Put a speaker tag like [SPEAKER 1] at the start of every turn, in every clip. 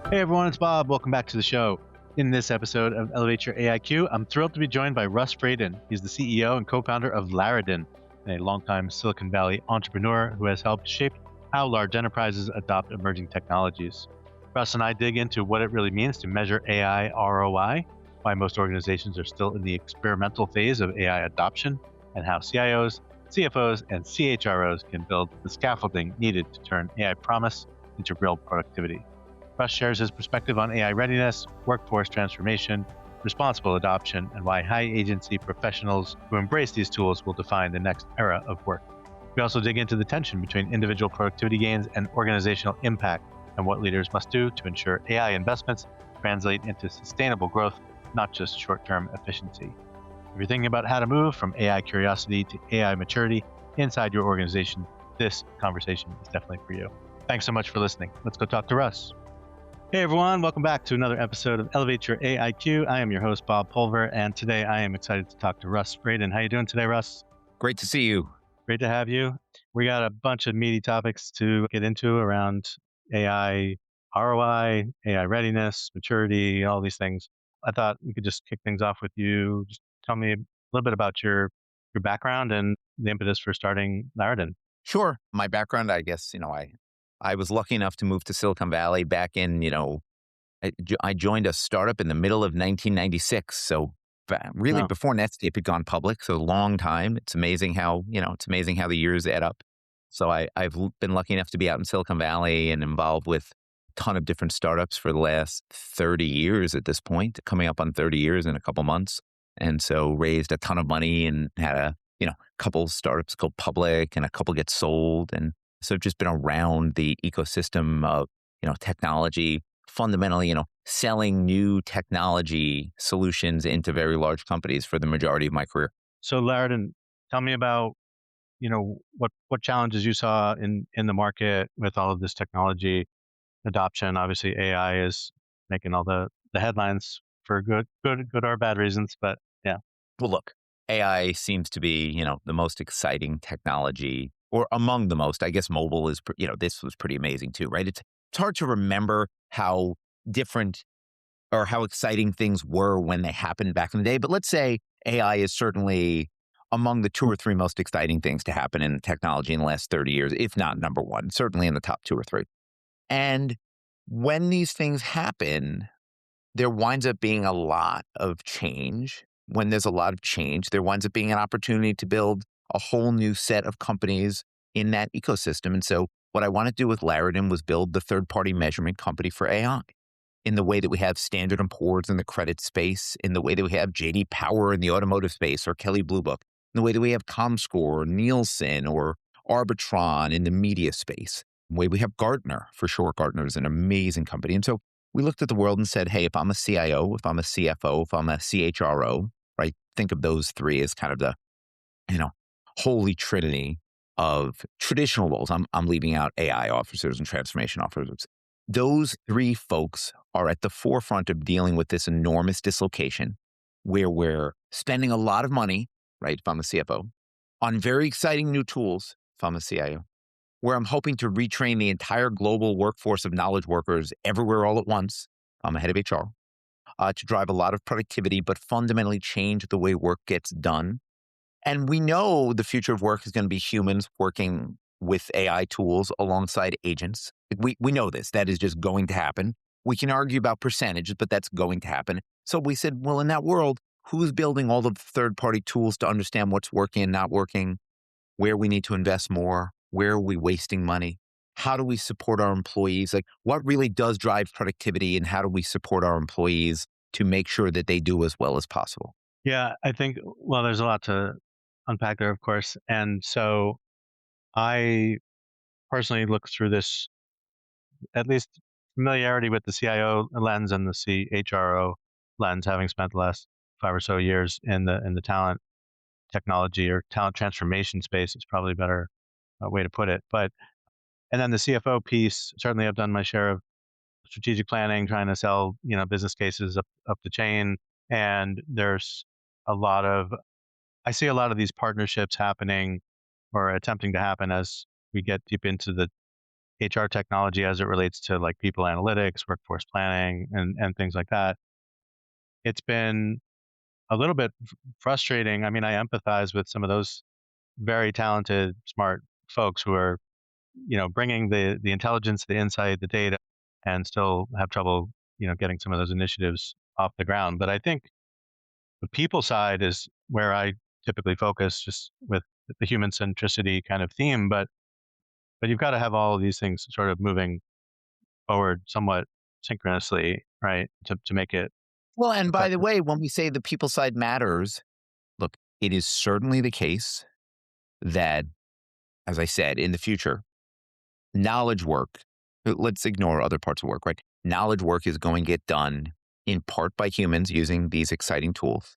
[SPEAKER 1] Hey everyone, it's Bob. Welcome back to the show. In this episode of Elevate Your AIQ, I'm thrilled to be joined by Russ Fradin. He's the CEO and co-founder of Larridin, a longtime Silicon Valley entrepreneur who has helped shape how large enterprises adopt emerging technologies. Russ and I dig into what it really means to measure AI ROI, why most organizations are still in the experimental phase of AI adoption, and how CIOs, CFOs, and CHROs can build the scaffolding needed to turn AI promise into real productivity. Russ shares his perspective on AI readiness, workforce transformation, responsible adoption, and why high agency professionals who embrace these tools will define the next era of work. We also dig into the tension between individual productivity gains and organizational impact, and what leaders must do to ensure AI investments translate into sustainable growth, not just short-term efficiency. If you're thinking about how to move from AI curiosity to AI maturity inside your organization, this conversation is definitely for you. Thanks so much for listening. Let's go talk to Russ. Hey everyone, welcome back to another episode of Elevate Your AIQ. I am your host, Bob Pulver, and today I am excited to talk to Russ Fradin. How you doing today, Russ?
[SPEAKER 2] Great to see you.
[SPEAKER 1] Great to have you. We got a bunch of meaty topics to get into around AI ROI, AI readiness, maturity, all these things. I thought we could just kick things off with you. Just tell me a little bit about your background and the impetus for starting Larridin.
[SPEAKER 2] Sure. My background, I guess, I was lucky enough to move to Silicon Valley back in, I joined a startup in the middle of 1996. So really
[SPEAKER 1] Oh,
[SPEAKER 2] before Netscape had gone public, so a long time. It's amazing how the years add up. So I've been lucky enough to be out in Silicon Valley and involved with a ton of different startups for the last 30 years at this point, coming up on 30 years in a couple months. And so raised a ton of money and had couple startups go public and a couple get sold. And so I've just been around the ecosystem of, technology, fundamentally, selling new technology solutions into very large companies for the majority of my career.
[SPEAKER 1] so Larridin, tell me about what challenges you saw in the market with all of this technology adoption. Obviously AI is making all the headlines for good or bad reasons, but yeah.
[SPEAKER 2] Well, look, AI seems to be, the most exciting technology or among the most. I guess mobile is, this was pretty amazing too, right? It's hard to remember how different or how exciting things were when they happened back in the day. But let's say AI is certainly among the two or three most exciting things to happen in technology in the last 30 years, if not number one, certainly in the top two or three. And when these things happen, there winds up being a lot of change. When there's a lot of change, there winds up being an opportunity to build a whole new set of companies in that ecosystem. And so what I want to do with Larridin was build the third-party measurement company for AI in the way that we have Standard & Poor's in the credit space, in the way that we have J.D. Power in the automotive space or Kelley Blue Book, in the way that we have ComScore or Nielsen or Arbitron in the media space, the way we have Gartner, for sure. Gartner is an amazing company. And so we looked at the world and said, hey, if I'm a CIO, if I'm a CFO, if I'm a CHRO, right? Think of those three as kind of the, holy trinity of traditional roles. I'm leaving out AI officers and transformation officers. Those three folks are at the forefront of dealing with this enormous dislocation where we're spending a lot of money, right? If I'm a CFO, on very exciting new tools, if I'm a CIO, where I'm hoping to retrain the entire global workforce of knowledge workers everywhere all at once. I'm a head of HR, to drive a lot of productivity, but fundamentally change the way work gets done. And we know the future of work is going to be humans working with AI tools alongside agents. We know this. That is just going to happen. We can argue about percentages, but that's going to happen. So we said, well, in that world, who's building all of the third-party tools to understand what's working and not working, where we need to invest more, where are we wasting money? How do we support our employees? Like, what really does drive productivity, and how do we support our employees to make sure that they do as well as possible?
[SPEAKER 1] Yeah, I think, well, there's a lot to unpack there, of course. And so I personally look through this, at least familiarity with the CIO lens and the CHRO lens, having spent the last 5 or so years in the talent technology or talent transformation space is probably a better way to put it. But and then the CFO piece, certainly I've done my share of strategic planning, trying to sell business cases up the chain, and there's a lot of I see a lot of these partnerships happening or attempting to happen as we get deep into the HR technology as it relates to like people analytics, workforce planning, and things like that. It's been a little bit frustrating. I mean, I empathize with some of those very talented, smart folks who are, bringing the intelligence, the insight, the data, and still have trouble, getting some of those initiatives off the ground. But I think the people side is where I typically focus, just with the human centricity kind of theme. But you've got to have all of these things sort of moving forward somewhat synchronously, right? To make it
[SPEAKER 2] Well, and by the
[SPEAKER 1] effective.
[SPEAKER 2] way, when we say the people side matters, look, it is certainly the case that, as I said, in the future, knowledge work, let's ignore other parts of work, right? Knowledge work is going to get done in part by humans using these exciting tools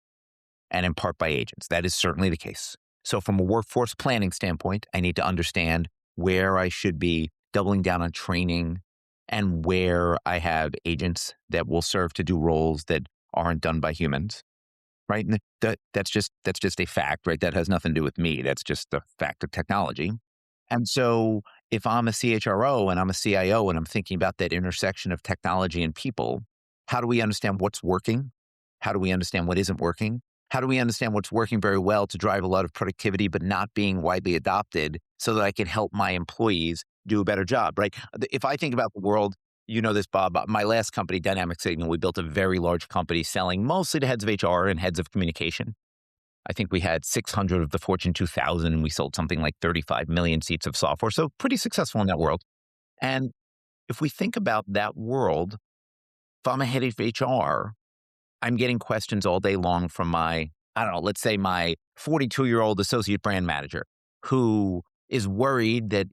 [SPEAKER 2] and in part by agents. That is certainly the case. So, from a workforce planning standpoint, I need to understand where I should be doubling down on training and where I have agents that will serve to do roles that aren't done by humans. Right. And that's just a fact, right? That has nothing to do with me. That's just the fact of technology. And so if I'm a CHRO and I'm a CIO and I'm thinking about that intersection of technology and people, how do we understand what's working? How do we understand what isn't working? How do we understand what's working very well to drive a lot of productivity, but not being widely adopted so that I can help my employees do a better job, right? If I think about the world, you know this, Bob, my last company, Dynamic Signal, we built a very large company selling mostly to heads of HR and heads of communication. I think we had 600 of the Fortune 2000, and we sold something like 35 million seats of software. So pretty successful in that world. And if we think about that world, if I'm a head of HR, I'm getting questions all day long from my, I don't know, let's say my 42-year-old associate brand manager who is worried that,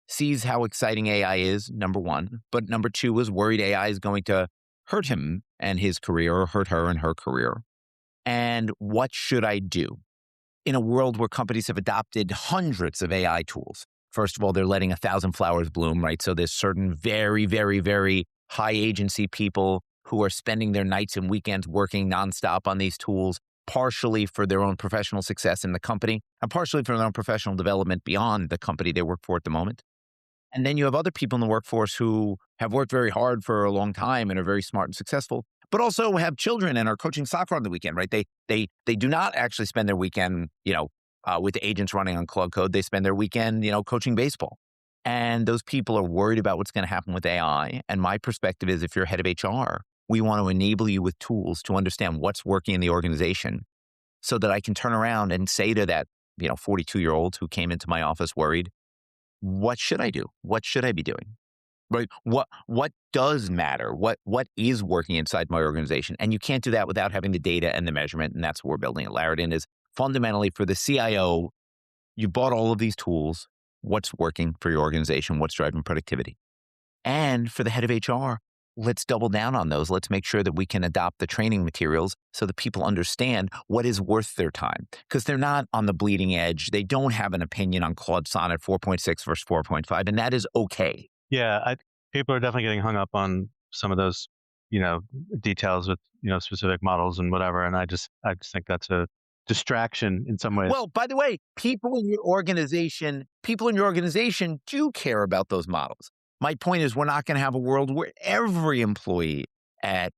[SPEAKER 2] sees how exciting AI is, number one, but number two is worried AI is going to hurt him and his career or hurt her and her career. And what should I do in a world where companies have adopted hundreds of AI tools? First of all, they're letting 1,000 flowers bloom, right? So there's certain very, very, very high agency people who are spending their nights and weekends working nonstop on these tools, partially for their own professional success in the company and partially for their own professional development beyond the company they work for at the moment. And then you have other people in the workforce who have worked very hard for a long time and are very smart and successful, but also have children and are coaching soccer on the weekend, right? They do not actually spend their weekend, with agents running on Cloud Code. They spend their weekend, coaching baseball. And those people are worried about what's going to happen with AI. And my perspective is, if you're head of HR, we want to enable you with tools to understand what's working in the organization so that I can turn around and say to that, 42-year-old who came into my office worried, what should I do? What should I be doing? Right? What does matter? What is working inside my organization? And you can't do that without having the data and the measurement. And that's what we're building at Larridin. Is fundamentally for the CIO, you bought all of these tools. What's working for your organization? What's driving productivity? And for the head of HR, let's double down on those. Let's make sure that we can adopt the training materials so that people understand what is worth their time, because they're not on the bleeding edge. They don't have an opinion on Claude Sonnet 4.6 versus 4.5, and that is okay.
[SPEAKER 1] Yeah, people are definitely getting hung up on some of those, details with specific models and whatever. And I just think that's a distraction in some ways.
[SPEAKER 2] Well, by the way, people in your organization do care about those models. My point is, we're not going to have a world where every employee at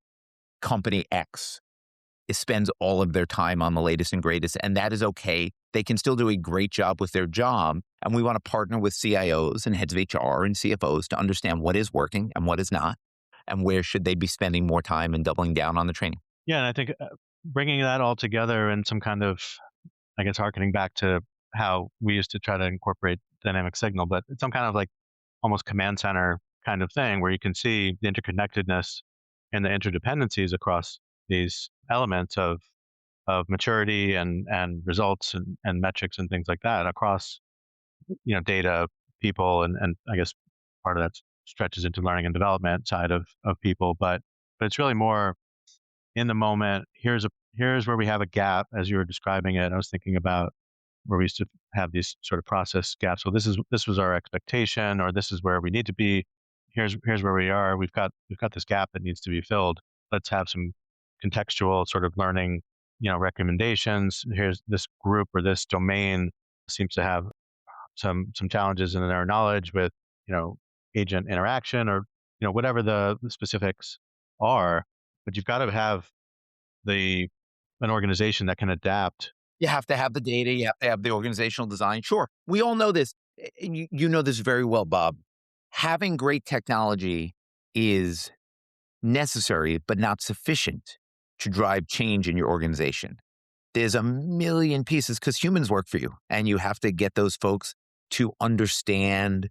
[SPEAKER 2] company X spends all of their time on the latest and greatest, and that is okay. They can still do a great job with their job, and we want to partner with CIOs and heads of HR and CFOs to understand what is working and what is not, and where should they be spending more time and doubling down on the training.
[SPEAKER 1] Yeah, and I think bringing that all together in some kind of, I guess, harkening back to how we used to try to incorporate dynamic signal, but it's some kind of like almost command center kind of thing where you can see the interconnectedness and the interdependencies across these elements of maturity and results and metrics and things like that across data, people, and I guess part of that stretches into learning and development side of people, but it's really more in the moment. Here's where we have a gap, as you were describing it. I was thinking about where we used to have these sort of process gaps. So this was our expectation, or this is where we need to be. Here's where we are. We've got this gap that needs to be filled. Let's have some contextual sort of learning, recommendations. Here's this group or this domain seems to have some challenges in their knowledge with, agent interaction or whatever the specifics are. But you've got to have the an organization that can adapt.
[SPEAKER 2] You have to have the data. You have to have the organizational design. Sure. We all know this. And you know this very well, Bob. Having great technology is necessary, but not sufficient to drive change in your organization. There's a million pieces because humans work for you, and you have to get those folks to understand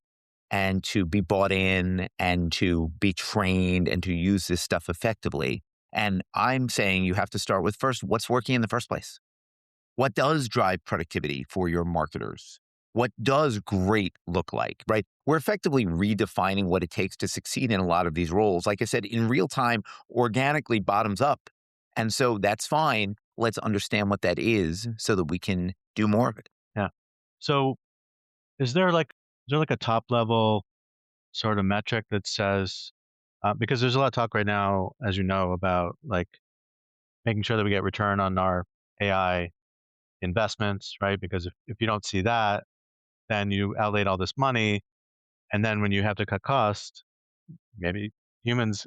[SPEAKER 2] and to be bought in and to be trained and to use this stuff effectively. And I'm saying you have to start with first, what's working in the first place? What does drive productivity for your marketers? What does great look like, right? We're effectively redefining what it takes to succeed in a lot of these roles. Like I said, in real time, organically bottoms up. And so that's fine. Let's understand what that is so that we can do more of it.
[SPEAKER 1] Yeah. So is there like a top level sort of metric that says, because there's a lot of talk right now, as you know, about like making sure that we get return on our AI investments, right? Because if you don't see that, then you outlaid all this money. And then when you have to cut costs, maybe humans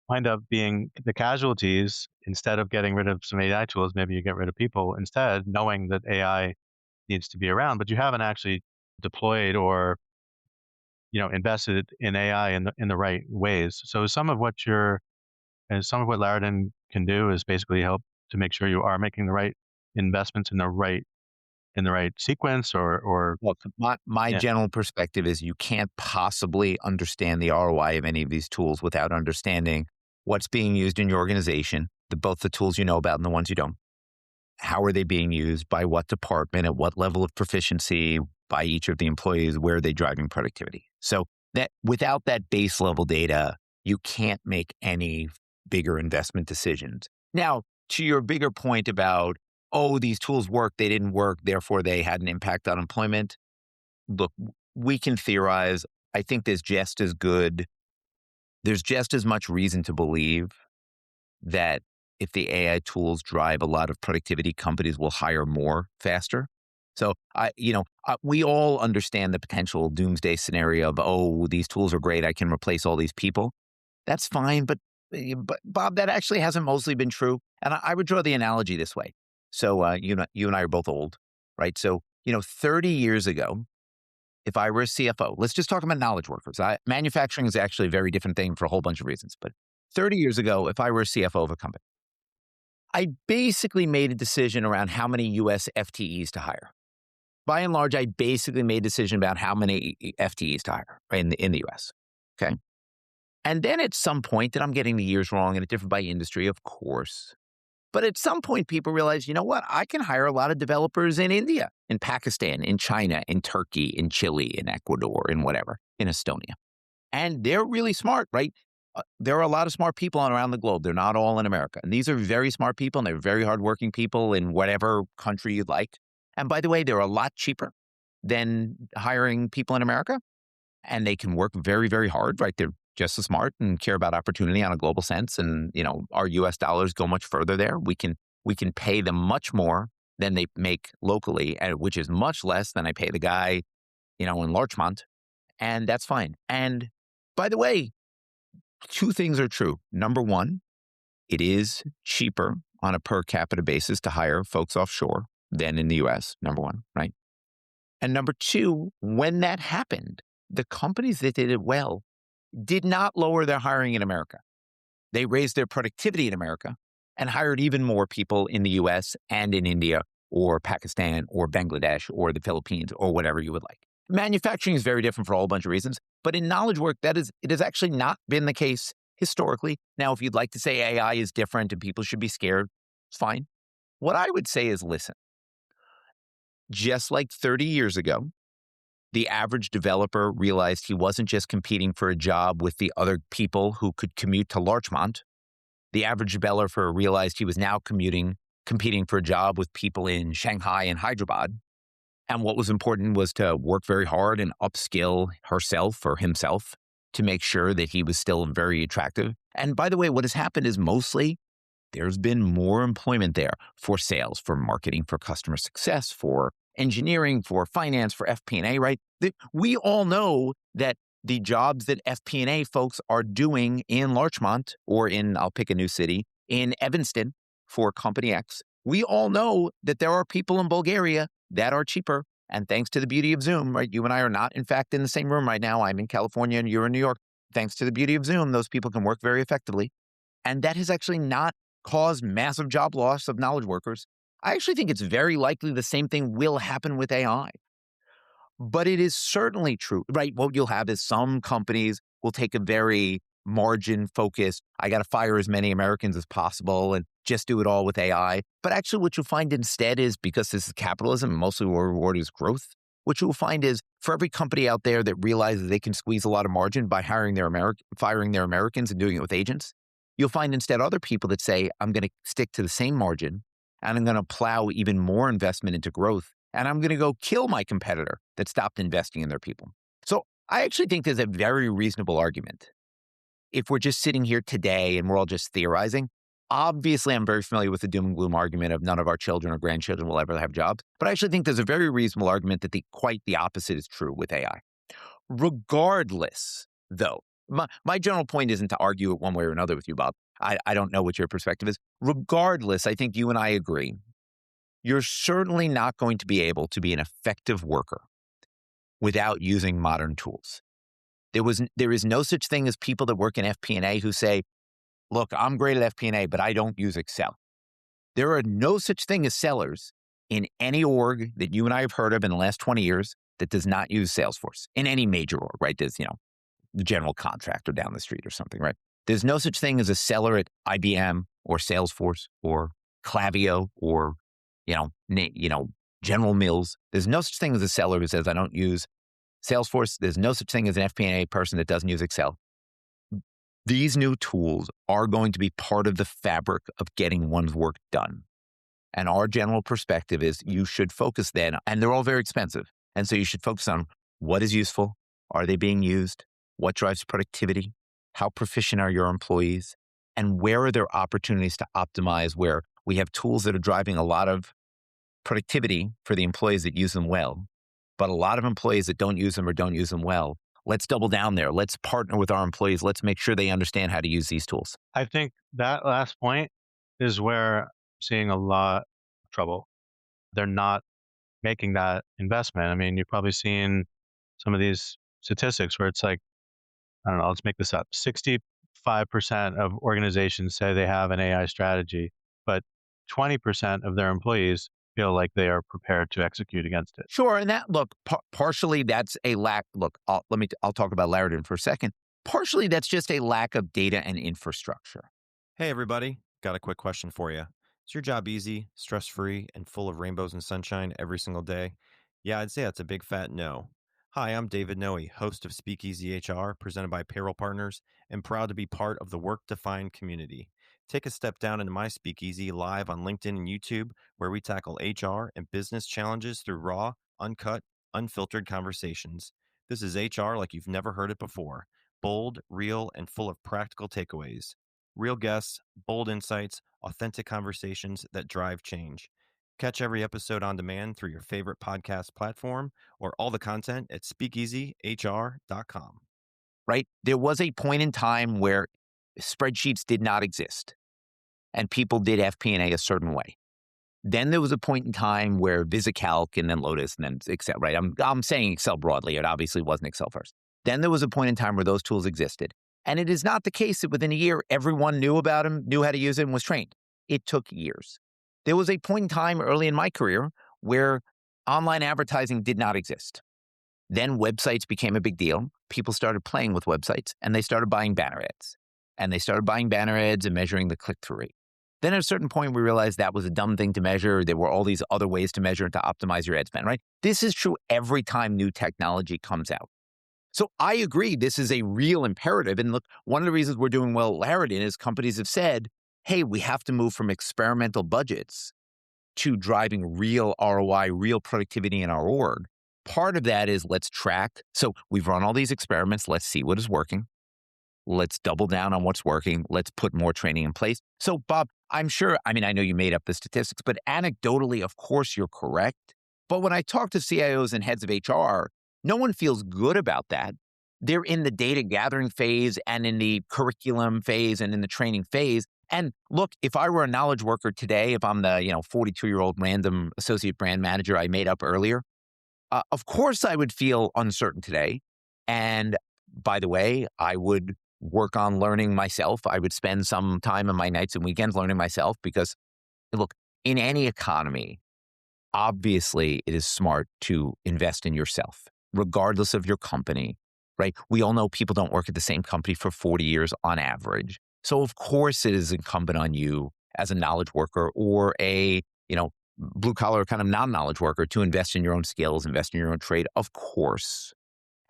[SPEAKER 1] wind up being the casualties instead of getting rid of some AI tools. Maybe you get rid of people instead, knowing that AI needs to be around, but you haven't actually deployed or invested in AI in the right ways. So some of what Larridin can do is basically help to make sure you are making the right investments in the right sequence or
[SPEAKER 2] Look, my
[SPEAKER 1] yeah.
[SPEAKER 2] general perspective is you can't possibly understand the ROI of any of these tools without understanding what's being used in your organization, both the tools you know about and the ones you don't. How are they being used? By what department? At what level of proficiency? By each of the employees? Where are they driving productivity? So that without that base level data, you can't make any bigger investment decisions. Now, to your bigger point about, oh, these tools work, they didn't work, therefore they had an impact on employment. Look, we can theorize. I think there's just as much reason to believe that if the AI tools drive a lot of productivity, companies will hire more faster. So we all understand the potential doomsday scenario of, oh, these tools are great, I can replace all these people. That's fine, but Bob, that actually hasn't mostly been true. And I would draw the analogy this way. So you and I are both old, right? So 30 years ago, if I were a CFO, let's just talk about knowledge workers. Manufacturing is actually a very different thing for a whole bunch of reasons. But 30 years ago, if I were a CFO of a company, I basically made a decision around how many US FTEs to hire. By and large, I basically made a decision about how many FTEs to hire in the US. Okay. And then at some point, and I'm getting the years wrong and it differed by industry, of course. But at some point, people realize, you know what? I can hire a lot of developers in India, in Pakistan, in China, in Turkey, in Chile, in Ecuador, in whatever, in Estonia. And they're really smart, right? There are a lot of smart people around the globe. They're not all in America. And these are very smart people, and they're very hardworking people in whatever country you'd like. And by the way, they're a lot cheaper than hiring people in America. And they can work very, very hard, right? They're just as smart and care about opportunity on a global sense. And, our US dollars go much further there. We can pay them much more than they make locally, which is much less than I pay the guy, in Larchmont. And that's fine. And by the way, two things are true. Number one, it is cheaper on a per capita basis to hire folks offshore than in the US, number one, right? And number two, when that happened, the companies that did it well did not lower their hiring in America. They raised their productivity in America and hired even more people in the US and in India or Pakistan or Bangladesh or the Philippines or whatever you would like. Manufacturing is very different for a whole bunch of reasons, but in knowledge work, it has actually not been the case historically. Now, if you'd like to say AI is different and people should be scared, it's fine. What I would say is, listen, just like 30 years ago, the average developer realized he wasn't just competing for a job with the other people who could commute to Larchmont. The average developer realized he was now competing for a job with people in Shanghai and Hyderabad. And what was important was to work very hard and upskill herself or himself to make sure that he was still very attractive. And by the way, what has happened is mostly there's been more employment there for sales, for marketing, for customer success, for engineering, for finance, for FP&A, right? We all know that the jobs that FP&A folks are doing in Larchmont or I'll pick a new city, in Evanston for Company X. We all know that there are people in Bulgaria that are cheaper. And thanks to the beauty of Zoom, right? You and I are not, in fact, in the same room right now. I'm in California and you're in New York. Thanks to the beauty of Zoom, those people can work very effectively. And that has actually not caused massive job loss of knowledge workers. I actually think it's very likely the same thing will happen with AI. But it is certainly true, right? What you'll have is some companies will take a very margin focused, I got to fire as many Americans as possible and just do it all with AI. But actually what you'll find instead is, because this is capitalism, mostly what reward is growth, what you'll find is for every company out there that realizes they can squeeze a lot of margin by firing their Americans and doing it with agents, you'll find instead other people that say, I'm going to stick to the same margin and I'm going to plow even more investment into growth. And I'm going to go kill my competitor that stopped investing in their people. So I actually think there's a very reasonable argument. If we're just sitting here today and we're all just theorizing, obviously I'm very familiar with the doom and gloom argument of none of our children or grandchildren will ever have jobs. But I actually think there's a very reasonable argument that quite the opposite is true with AI. Regardless, though, my general point isn't to argue it one way or another with you, Bob. I don't know what your perspective is. Regardless, I think you and I agree. You're certainly not going to be able to be an effective worker without using modern tools. There is no such thing as people that work in FP&A who say, look, I'm great at FP&A, but I don't use Excel. There are no such thing as sellers in any org that you and I have heard of in the last 20 years that does not use Salesforce in any major org, right? There's, the general contractor down the street or something, right? There's no such thing as a seller at IBM or Salesforce or Klaviyo or General Mills. There's no such thing as a seller who says, I don't use Salesforce. There's no such thing as an FP&A person that doesn't use Excel. These new tools are going to be part of the fabric of getting one's work done. And our general perspective is you should focus then, and they're all very expensive. And so you should focus on what is useful. Are they being used? What drives productivity? How proficient are your employees? And where are there opportunities to optimize where we have tools that are driving a lot of productivity for the employees that use them well, but a lot of employees that don't use them or don't use them well? Let's double down there. Let's partner with our employees. Let's make sure they understand how to use these tools.
[SPEAKER 1] I think that last point is where I'm seeing a lot of trouble. They're not making that investment. I mean, you've probably seen some of these statistics where it's like, I don't know, let's make this up. 65% of organizations say they have an AI strategy, but 20% of their employees feel like they are prepared to execute against it.
[SPEAKER 2] Sure. And that, look, partially that's a lack. Look, I'll talk about Larridin for a second. Partially that's just a lack of data and infrastructure.
[SPEAKER 3] Hey, everybody. Got a quick question for you. Is your job easy, stress-free, and full of rainbows and sunshine every single day? Yeah, I'd say that's a big fat no. Hi, I'm David Noe, host of Speakeasy HR, presented by Payroll Partners, and proud to be part of the Work-Defined community. Take a step down into my Speakeasy live on LinkedIn and YouTube, where we tackle HR and business challenges through raw, uncut, unfiltered conversations. This is HR like you've never heard it before. Bold, real, and full of practical takeaways. Real guests, bold insights, authentic conversations that drive change. Catch every episode on demand through your favorite podcast platform or all the content at speakeasyhr.com.
[SPEAKER 2] Right? There was a point in time where spreadsheets did not exist and people did FP&A a certain way. Then there was a point in time where VisiCalc and then Lotus and then Excel, right? I'm saying Excel broadly. It obviously wasn't Excel first. Then there was a point in time where those tools existed. And it is not the case that within a year, everyone knew about them, knew how to use it, and was trained. It took years. There was a point in time early in my career where online advertising did not exist. Then websites became a big deal. People started playing with websites and they started buying banner ads. And they started buying banner ads and measuring the click-through rate. Then at a certain point, we realized that was a dumb thing to measure. There were all these other ways to measure and to optimize your ad spend, right? This is true every time new technology comes out. So I agree, this is a real imperative. And look, one of the reasons we're doing well at Larridin is companies have said, hey, we have to move from experimental budgets to driving real ROI, real productivity in our org. Part of that is let's track. So we've run all these experiments. Let's see what is working. Let's double down on what's working. Let's put more training in place. So Bob, I'm sure, I know you made up the statistics, but anecdotally, of course, you're correct. But when I talk to CIOs and heads of HR, no one feels good about that they're in the data gathering phase and in the curriculum phase and in the training phase. And look, if I were a knowledge worker today, if I'm the 42-year-old random associate brand manager I made up earlier, of course I would feel uncertain today. And by the way, I would work on learning myself. I would spend some time on my nights and weekends learning myself because, look, in any economy, obviously it is smart to invest in yourself, regardless of your company, right? We all know people don't work at the same company for 40 years on average. So of course it is incumbent on you as a knowledge worker or a, blue collar kind of non-knowledge worker to invest in your own skills, invest in your own trade, of course.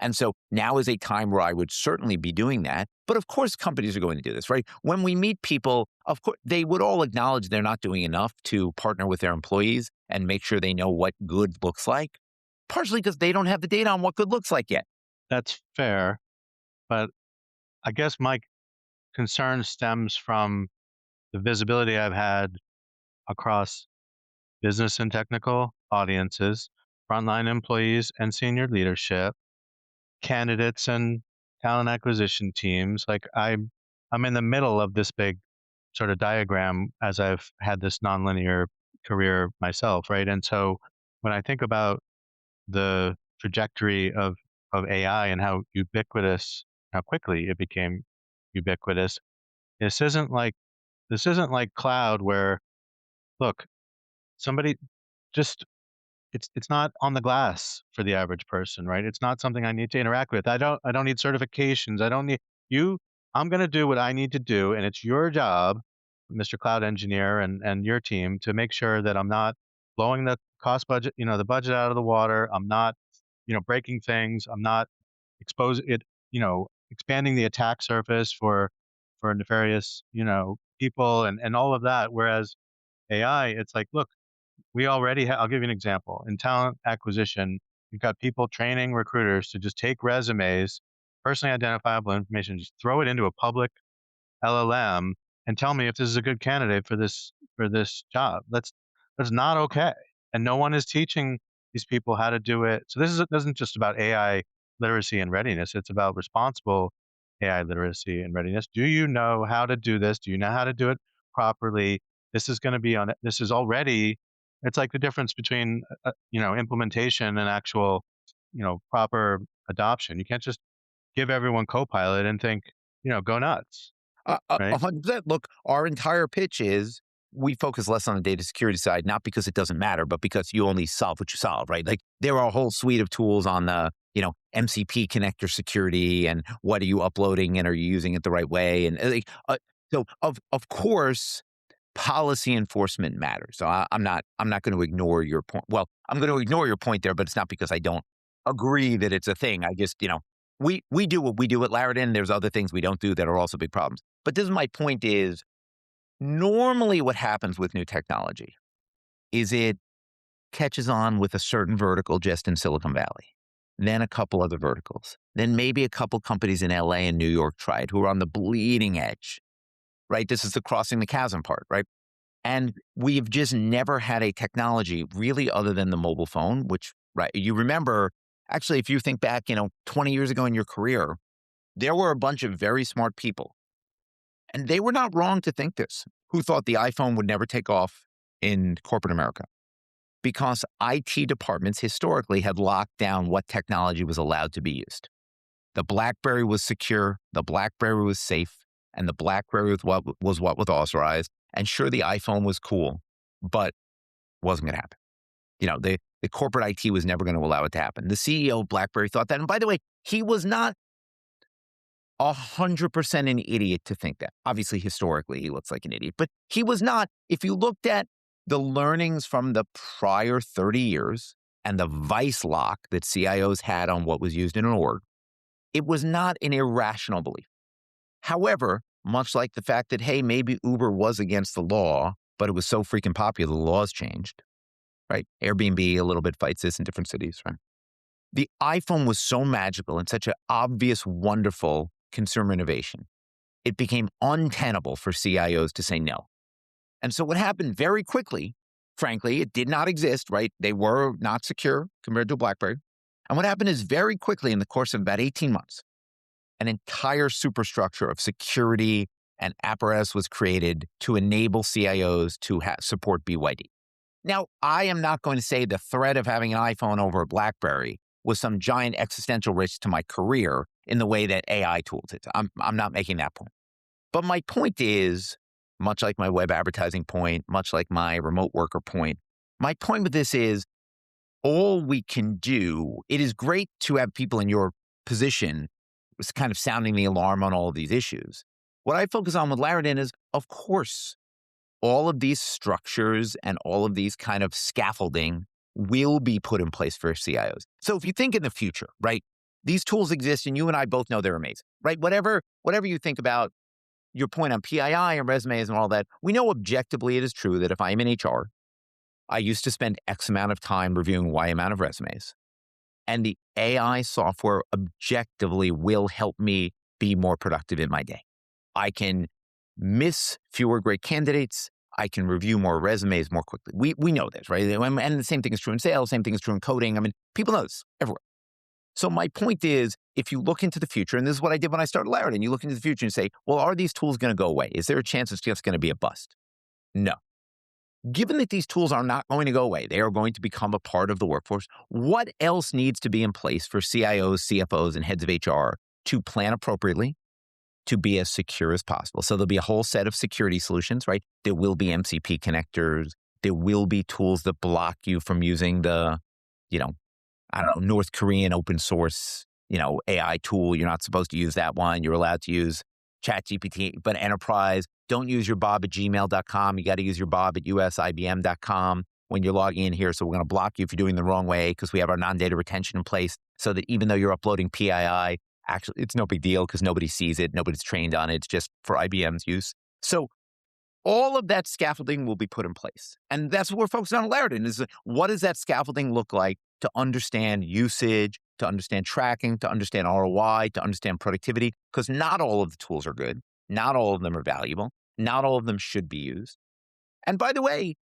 [SPEAKER 2] And so now is a time where I would certainly be doing that. But of course, companies are going to do this, right? When we meet people, of course, they would all acknowledge they're not doing enough to partner with their employees and make sure they know what good looks like, partially because they don't have the data on what good looks like yet.
[SPEAKER 1] That's fair. But I guess my concern stems from the visibility I've had across business and technical audiences, frontline employees and senior leadership, candidates and talent acquisition teams. Like I'm in the middle of this big sort of diagram as I've had this nonlinear career myself, right? And so when I think about the trajectory of AI and how ubiquitous, how quickly it became ubiquitous, this isn't like cloud where, look, somebody just it's not on the glass for the average person, right? It's not something I need to interact with. I don't need certifications. I don't need you. I'm going to do what I need to do, and it's your job, Mr. Cloud Engineer, and your team to make sure that I'm not blowing the cost budget, the budget out of the water. I'm not, breaking things. I'm not expanding the attack surface for nefarious, people and all of that. Whereas AI, it's like, look, we already I'll give you an example. In talent acquisition, you've got people training recruiters to just take resumes, personally identifiable information, just throw it into a public LLM and tell me if this is a good candidate for this job. That's not okay. And no one is teaching these people how to do it. So this isn't just about AI literacy and readiness. It's about responsible AI literacy and readiness. Do you know how to do this? Do you know how to do it properly? This is going to be this is already, it's like the difference between, implementation and actual, proper adoption. You can't just give everyone Copilot and think, go nuts, right?
[SPEAKER 2] 100%. Look, our entire pitch is we focus less on the data security side, not because it doesn't matter, but because you only solve what you solve, right? Like there are a whole suite of tools on the, MCP connector security and what are you uploading and are you using it the right way? And so of course, policy enforcement matters. So I'm not going to ignore your point. Well, I'm going to ignore your point there, but it's not because I don't agree that it's a thing. I just, we do what we do at Larridin. There's other things we don't do that are also big problems. But this is my point is, normally what happens with new technology is it catches on with a certain vertical just in Silicon Valley, then a couple other verticals, then maybe a couple companies in LA and New York try it who are on the bleeding edge, right? This is the crossing the chasm part, right? And we've just never had a technology really other than the mobile phone, which, right, you remember, actually, if you think back, 20 years ago in your career, there were a bunch of very smart people. And they were not wrong to think this, who thought the iPhone would never take off in corporate America because IT departments historically had locked down what technology was allowed to be used. The BlackBerry was secure, the BlackBerry was safe, and the BlackBerry was what was authorized. And sure, the iPhone was cool, but wasn't going to happen. The corporate IT was never going to allow it to happen. The CEO of BlackBerry thought that. And by the way, he was not 100% an idiot to think that. Obviously, historically, he looks like an idiot, but he was not. If you looked at the learnings from the prior 30 years and the vice lock that CIOs had on what was used in an org, it was not an irrational belief. However, much like the fact that, hey, maybe Uber was against the law, but it was so freaking popular, the laws changed, right? Airbnb a little bit fights this in different cities, right? The iPhone was so magical and such an obvious, wonderful consumer innovation. It became untenable for CIOs to say no. And so what happened very quickly, frankly, it did not exist, right? They were not secure compared to BlackBerry. And what happened is very quickly in the course of about 18 months, an entire superstructure of security and apparatus was created to enable CIOs to support BYD. Now, I am not going to say the threat of having an iPhone over a BlackBerry was some giant existential risk to my career in the way that AI tools it. I'm not making that point. But my point is, much like my web advertising point, much like my remote worker point, my point with this is all we can do, it is great to have people in your position kind of sounding the alarm on all of these issues. What I focus on with Larridin is, of course, all of these structures and all of these kind of scaffolding will be put in place for CIOs. So if you think in the future, right, these tools exist and you and I both know they're amazing, right? Whatever you think about your point on PII and resumes and all that, we know objectively it is true that if I'm in HR, I used to spend X amount of time reviewing Y amount of resumes. And the AI software objectively will help me be more productive in my day. I can miss fewer great candidates. I can review more resumes more quickly. We know this, right? And the same thing is true in sales. Same thing is true in coding. I mean, people know this everywhere. So my point is, if you look into the future, and this is what I did when I started Larridin, you look into the future and say, well, are these tools going to go away? Is there a chance it's just going to be a bust? No. Given that these tools are not going to go away, they are going to become a part of the workforce, what else needs to be in place for CIOs, CFOs, and heads of HR to plan appropriately, to be as secure as possible? So there'll be a whole set of security solutions, right? There will be MCP connectors. There will be tools that block you from using the, North Korean open source, AI tool. You're not supposed to use that one. You're allowed to use ChatGPT, but enterprise, don't use your Bob at gmail.com. You got to use your Bob at usibm.com when you're logging in here. So we're going to block you if you're doing the wrong way because we have our non-data retention in place so that even though you're uploading PII, actually, it's no big deal because nobody sees it. Nobody's trained on it. It's just for IBM's use. So all of that scaffolding will be put in place. And that's what we're focusing on Larridin is what does that scaffolding look like to understand usage, to understand tracking, to understand ROI, to understand productivity, because not all of the tools are good. Not all of them are valuable. Not all of them should be used. And by the way,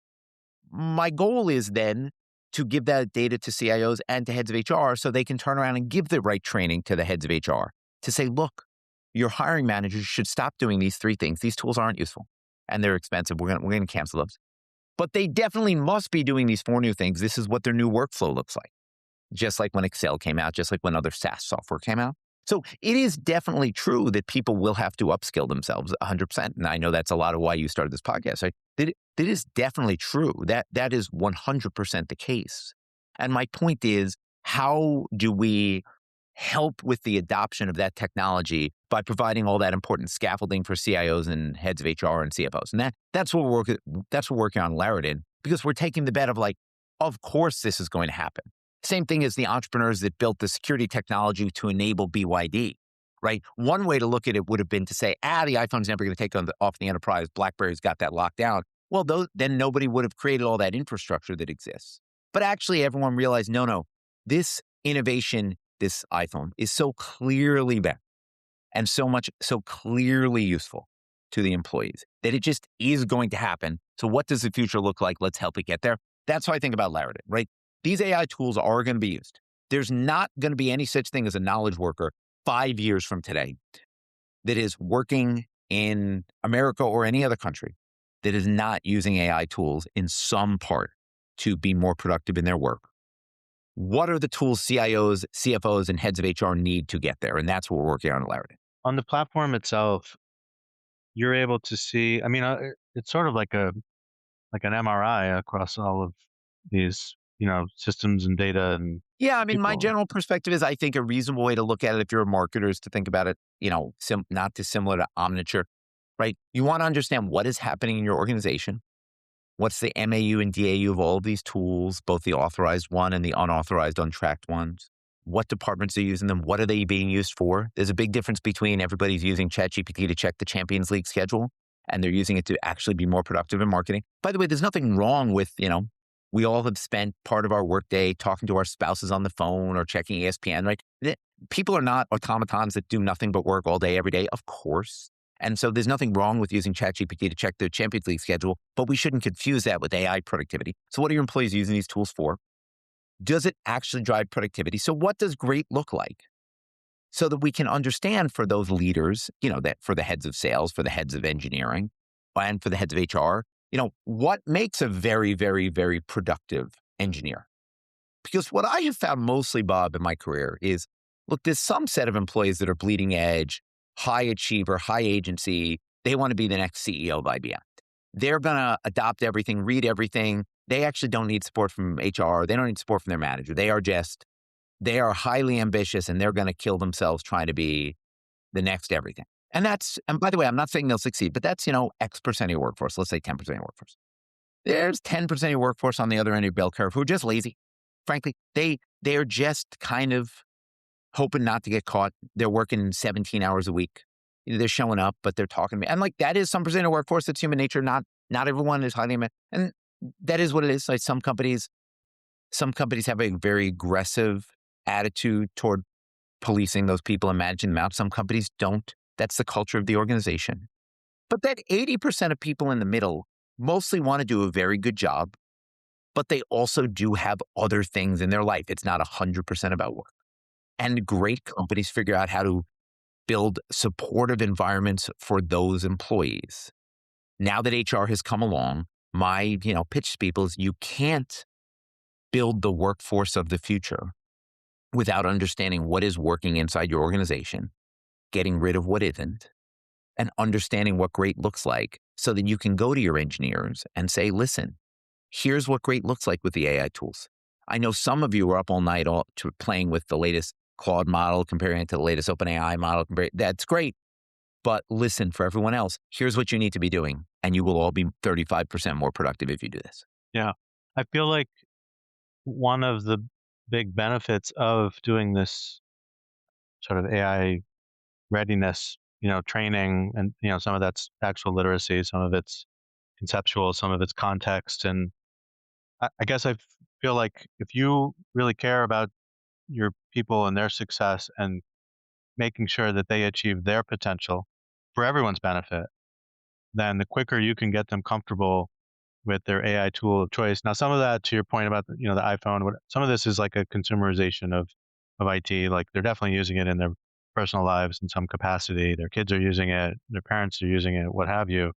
[SPEAKER 2] my goal is then to give that data to CIOs and to heads of HR so they can turn around and give the right training to the heads of HR to say, look, your hiring managers should stop doing these 3 things. These tools aren't useful and they're expensive. We're going to cancel those. But they definitely must be doing these 4 new things. This is what their new workflow looks like. Just like when Excel came out, just like when other SaaS software came out. So it is definitely true that people will have to upskill themselves 100%. And I know that's a lot of why you started this podcast. Right? That is definitely true. That is 100% the case. And my point is, how do we help with the adoption of that technology by providing all that important scaffolding for CIOs and heads of HR and CFOs? And that's what we're working on Larridin, because we're taking the bet of like, of course this is going to happen. Same thing as the entrepreneurs that built the security technology to enable BYD, right? One way to look at it would have been to say, the iPhone's never going to take off the enterprise. BlackBerry's got that locked down. Well, then nobody would have created all that infrastructure that exists. But actually, everyone realized, no, this innovation, this iPhone, is so clearly better and so clearly useful to the employees that it just is going to happen. So what does the future look like? Let's help it get there. That's how I think about Larridin, right? These AI tools are going to be used. There's not going to be any such thing as a knowledge worker 5 years from today that is working in America or any other country that is not using AI tools in some part to be more productive in their work. What are the tools CIOs, CFOs, and heads of HR need to get there? And that's what we're working on at Larridin.
[SPEAKER 1] On the platform itself, you're able to see, it's sort of like an MRI across all of these systems and data and
[SPEAKER 2] yeah,
[SPEAKER 1] people.
[SPEAKER 2] My general perspective is I think a reasonable way to look at it if you're a marketer is to think about it, not dissimilar to Omniture, right? You want to understand what is happening in your organization. What's the MAU and DAU of all of these tools, both the authorized one and the unauthorized, untracked ones? What departments are using them? What are they being used for? There's a big difference between everybody's using ChatGPT to check the Champions League schedule and they're using it to actually be more productive in marketing. By the way, there's nothing wrong with, we all have spent part of our workday talking to our spouses on the phone or checking ESPN, right? People are not automatons that do nothing but work all day, every day, of course. And so there's nothing wrong with using ChatGPT to check the Champions League schedule, but we shouldn't confuse that with AI productivity. So what are your employees using these tools for? Does it actually drive productivity? So what does great look like? so that we can understand for those leaders, that for the heads of sales, for the heads of engineering, and for the heads of HR, what makes a very, very, very productive engineer. Because what I have found mostly, Bob, in my career is, look, there's some set of employees that are bleeding edge, high achiever, high agency. They want to be the next CEO of IBM. They're going to adopt everything, read everything. They actually don't need support from HR. They don't need support from their manager. They are highly ambitious, and they're going to kill themselves trying to be the next everything. And by the way, I'm not saying they'll succeed, but that's, X percent of your workforce. Let's say 10% of your workforce. There's 10% of your workforce on the other end of your bell curve who are just lazy. Frankly, they're just kind of hoping not to get caught. They're working 17 hours a week. They're showing up, but they're talking to me. And that is some percent of workforce. That's human nature. Not everyone is highly, and that is what it is. Like some companies have a very aggressive attitude toward policing those people and managing them out. Some companies don't. That's the culture of the organization. But that 80% of people in the middle mostly want to do a very good job, but they also do have other things in their life. It's not 100% about work. And great companies figure out how to build supportive environments for those employees. Now that HR has come along, my pitch to people is you can't build the workforce of the future without understanding what is working inside your organization, getting rid of what isn't, and understanding what great looks like so that you can go to your engineers and say, listen, here's what great looks like with the AI tools. I know some of you are up all night playing with the latest Claude model, comparing it to the latest OpenAI model. That's great. But listen, for everyone else, here's what you need to be doing. And you will all be 35% more productive if you do this.
[SPEAKER 1] Yeah. I feel like one of the big benefits of doing this sort of AI readiness, training, and, some of that's actual literacy, some of it's conceptual, some of it's context. And I guess I feel like if you really care about your people and their success and making sure that they achieve their potential for everyone's benefit, then the quicker you can get them comfortable with their AI tool of choice. Now, some of that, to your point about the iPhone, some of this is like a consumerization of IT. Like they're definitely using it in their personal lives in some capacity. Their kids are using it, their parents are using it, what have you.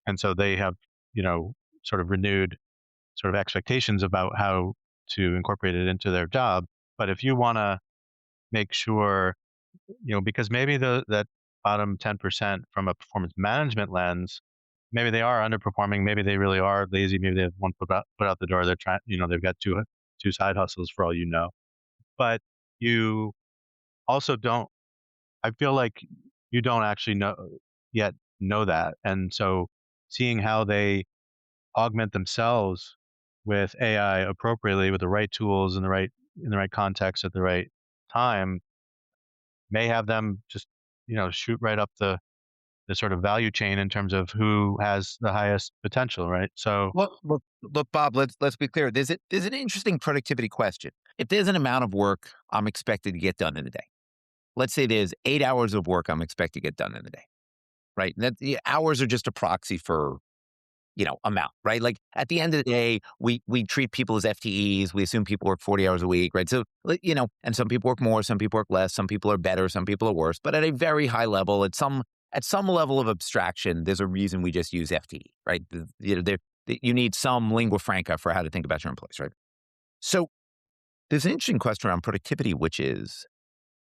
[SPEAKER 1] And so they have, sort of renewed sort of expectations about how to incorporate it into their job. But if you want to make sure, because maybe that bottom 10% from a performance management lens, maybe they are underperforming, maybe they really are lazy, maybe they have one foot out the door, they're trying, they've got two side hustles for all you know. But you also don't, I feel like you don't actually know that. And so seeing how they augment themselves with AI appropriately, with the right tools in the right context at the right time, may have them just shoot right up the sort of value chain in terms of who has the highest potential, right? So
[SPEAKER 2] look, Bob, let's be clear. There's an interesting productivity question. If there's an amount of work I'm expected to get done in a day, let's say there's 8 hours of work I'm expected to get done in a day, right? The hours are just a proxy for amount, right? Like at the end of the day, we treat people as FTEs. We assume people work 40 hours a week, right? So, and some people work more, some people work less, some people are better, some people are worse. But at a very high level, at some level of abstraction, there's a reason we just use FTE, right? You need some lingua franca for how to think about your employees, right? So there's an interesting question around productivity, which is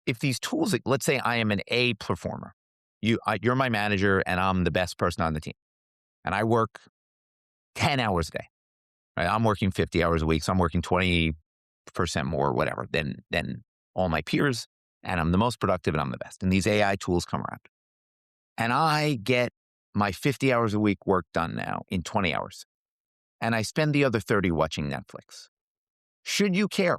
[SPEAKER 2] if these tools, let's say I am an A performer, you're my manager and I'm the best person on the team. And I work 10 hours a day, right? I'm working 50 hours a week. So I'm working 20% more, whatever, than all my peers. And I'm the most productive and I'm the best. And these AI tools come around. And I get my 50 hours a week work done now in 20 hours. And I spend the other 30 watching Netflix. Should you care?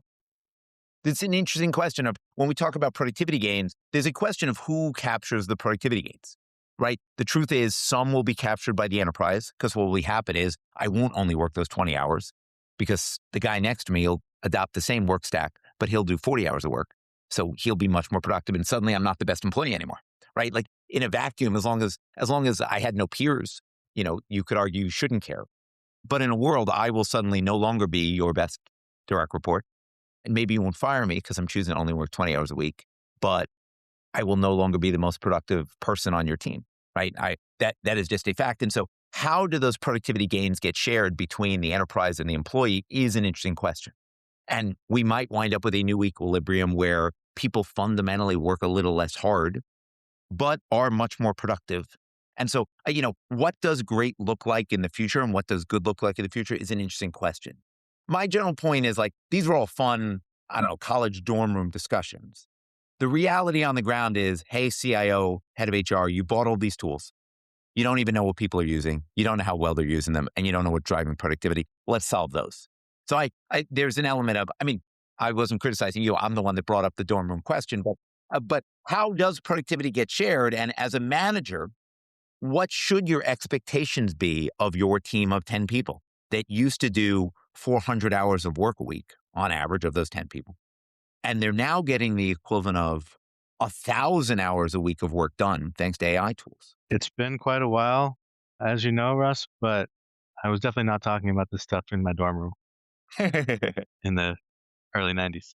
[SPEAKER 2] It's an interesting question of when we talk about productivity gains, there's a question of who captures the productivity gains. Right? The truth is some will be captured by the enterprise because what will happen is I won't only work those 20 hours because the guy next to me will adopt the same work stack, but he'll do 40 hours of work. So he'll be much more productive. And suddenly I'm not the best employee anymore, right? Like in a vacuum, as long as I had no peers, you could argue you shouldn't care. But in a world, I will suddenly no longer be your best direct report. And maybe you won't fire me because I'm choosing to only work 20 hours a week, but I will no longer be the most productive person on your team, right? That is just a fact. And so how do those productivity gains get shared between the enterprise and the employee is an interesting question. And we might wind up with a new equilibrium where people fundamentally work a little less hard, but are much more productive. And so, what does great look like in the future and what does good look like in the future is an interesting question. My general point is these are all fun, college dorm room discussions. The reality on the ground is, hey, CIO, head of HR, you bought all these tools. You don't even know what people are using. You don't know how well they're using them, and you don't know what's driving productivity. Let's solve those. So there's an element of, I wasn't criticizing you. I'm the one that brought up the dorm room question, but how does productivity get shared? And as a manager, what should your expectations be of your team of 10 people that used to do 400 hours of work a week on average of those 10 people? And they're now getting the equivalent of 1,000 hours a week of work done thanks to AI tools.
[SPEAKER 1] It's been quite a while, as you know, Russ, but I was definitely not talking about this stuff in my dorm room in the early 90s.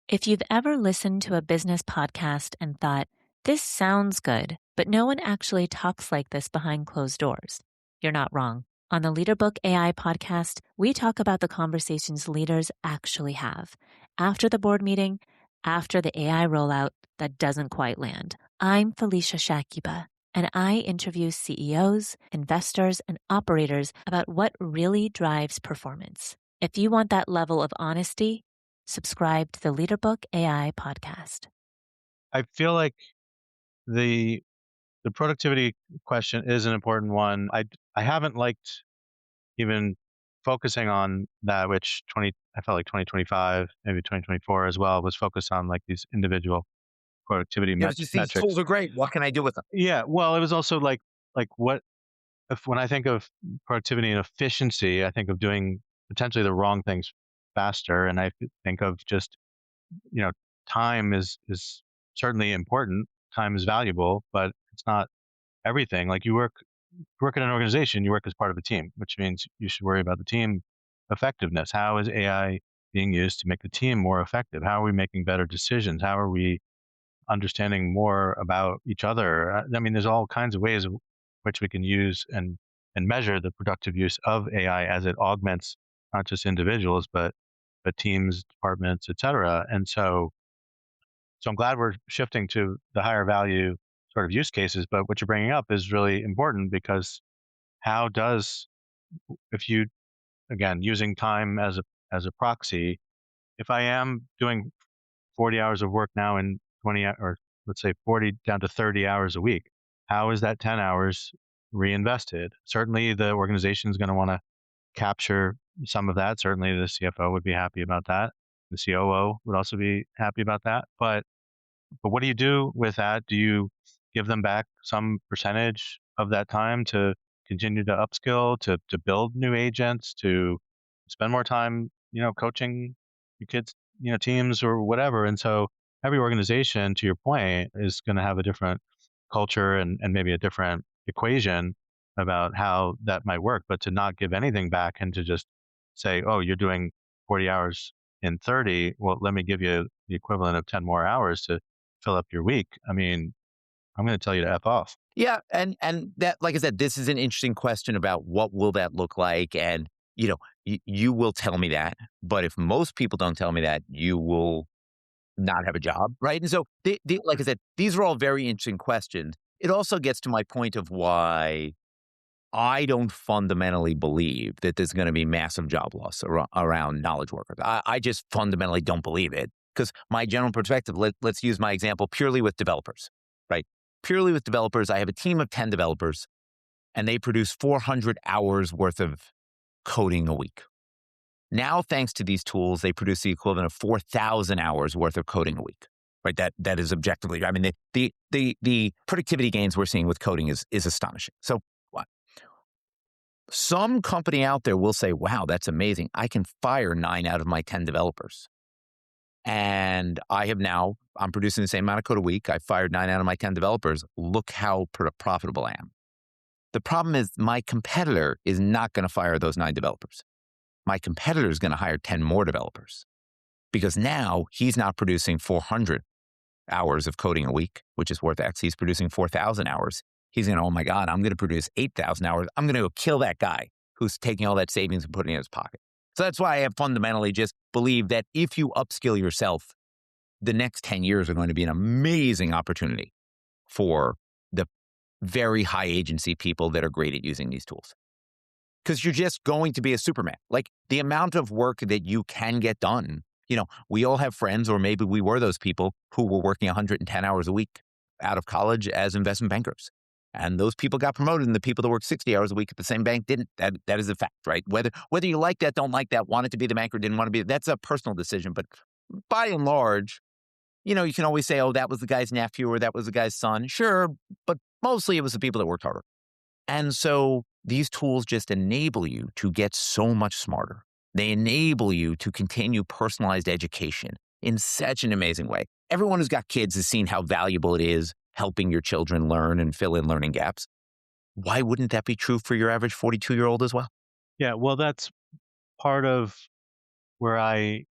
[SPEAKER 4] If you've ever listened to a business podcast and thought, this sounds good, but no one actually talks like this behind closed doors, you're not wrong. On the LeaderBook AI podcast, we talk about the conversations leaders actually have after the board meeting, after the AI rollout that doesn't quite land. I'm Felicia Shakiba, and I interview CEOs, investors, and operators about what really drives performance. If you want that level of honesty, subscribe to the LeaderBook AI podcast.
[SPEAKER 1] I feel like the productivity question is an important one. I haven't liked even focusing on that, which I felt like 2025, maybe 2024 as well, was focused on these individual productivity
[SPEAKER 2] These
[SPEAKER 1] metrics.
[SPEAKER 2] tools are great. What can I do with them?
[SPEAKER 1] Yeah, well, it was also when I think of productivity and efficiency, I think of doing potentially the wrong things faster, and I think of just time is certainly important. Time is valuable, but it's not everything. You work in an organization, you work as part of a team, which means you should worry about the team effectiveness. How is AI being used to make the team more effective? How are we making better decisions? How are we understanding more about each other? There's all kinds of ways in which we can use and measure the productive use of AI as it augments not just individuals, but teams, departments, et cetera. And so I'm glad we're shifting to the higher value sort of use cases. But what you're bringing up is really important, because if you, again, using time as a proxy, if I am doing 40 hours of work now in 20, or let's say 40 down to 30 hours a week, how is that 10 hours reinvested? Certainly the organization is going to want to capture some of that. Certainly the CFO would be happy about that. The COO would also be happy about that. But what do you do with that? Do you give them back some percentage of that time to continue to upskill, to build new agents, to spend more time, coaching your kids, teams or whatever? And so every organization, to your point, is going to have a different culture and maybe a different equation about how that might work. But to not give anything back and to just say, oh, you're doing 40 hours in 30, well, let me give you the equivalent of 10 more hours to fill up your week. I'm going to tell you to F off.
[SPEAKER 2] Yeah. And that, like I said, this is an interesting question about what will that look like. And, you will tell me that. But if most people don't tell me that, you will not have a job, right? And so, like I said, these are all very interesting questions. It also gets to my point of why I don't fundamentally believe that there's going to be massive job loss around knowledge workers. I just fundamentally don't believe it, because my general perspective, let's use my example purely with developers, right? Purely with developers, I have a team of 10 developers, and they produce 400 hours worth of coding a week. Now, thanks to these tools, they produce the equivalent of 4,000 hours worth of coding a week, right? That is objectively, the productivity gains we're seeing with coding is astonishing. So some company out there will say, wow, that's amazing. I can fire 9 out of my 10 developers. And I'm producing the same amount of code a week. I fired 9 out of my 10 developers. Look how profitable I am. The problem is my competitor is not going to fire those 9 developers. My competitor is going to hire 10 more developers, because now he's not producing 400 hours of coding a week, which is worth X. He's producing 4,000 hours. He's going to, oh my God, I'm going to produce 8,000 hours. I'm going to go kill that guy who's taking all that savings and putting it in his pocket. So that's why I fundamentally just believe that if you upskill yourself, the next 10 years are going to be an amazing opportunity for the very high agency people that are great at using these tools. Because you're just going to be a Superman. Like the amount of work that you can get done. We all have friends, or maybe we were those people who were working 110 hours a week out of college as investment bankers. And those people got promoted, and the people that work 60 hours a week at the same bank didn't. That is a fact, right? Whether you like that, don't like that, wanted to be the banker, didn't want to be, that's a personal decision. But by and large, you can always say, oh, that was the guy's nephew or that was the guy's son. Sure, but mostly it was the people that worked harder. And so these tools just enable you to get so much smarter. They enable you to continue personalized education in such an amazing way. Everyone who's got kids has seen how valuable it is helping your children learn and fill in learning gaps. Why wouldn't that be true for your average 42-year-old as well?
[SPEAKER 1] Yeah, well, that's part of where I